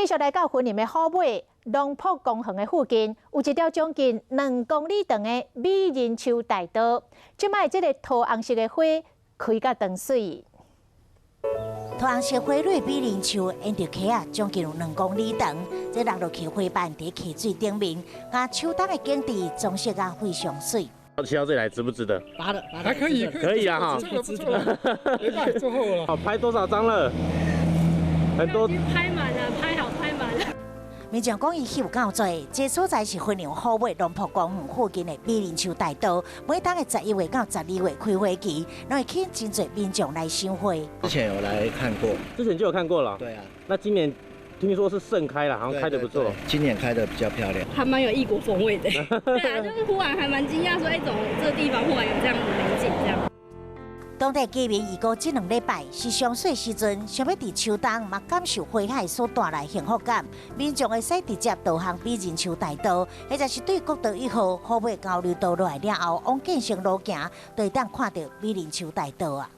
继续来到云林的虎尾龙埔公园的附近，有一条将近2公里长的美人树大道。即摆这个土红色的花开甲长水。土红色花蕊美人树沿着溪啊，将近有2公里长。这落落去花瓣伫溪水顶面，甲秋冬的景致装饰啊非常水。骑到这里来值不值得？拔的还可以，可以啊哈。这个不错，没办法，最后了。好，拍多少张了？很多。拍满了，拍好拍满了。民众讲伊翕有够多，这所在是云林虎尾龙埔公园附近的美人树大道，每当的11月到12月开花期，拢会吸引真侪民众来赏花。之前有来看过，之前就有看过了。对啊，那今年听说是盛开了，好像开得不错。今年开得比较漂亮，还蛮有异国风味的。对啊，就是忽然还蛮惊讶，说怎么这个地方忽然有这样的美景这样。当地居民预估这2礼拜是上水时阵，想要伫秋冬嘛感受花海所带来幸福感。民众会使直接导航美人树大道，或者是对国道1号虎尾交流道落来了后，往建成路行，就会当看到美人树大道啊。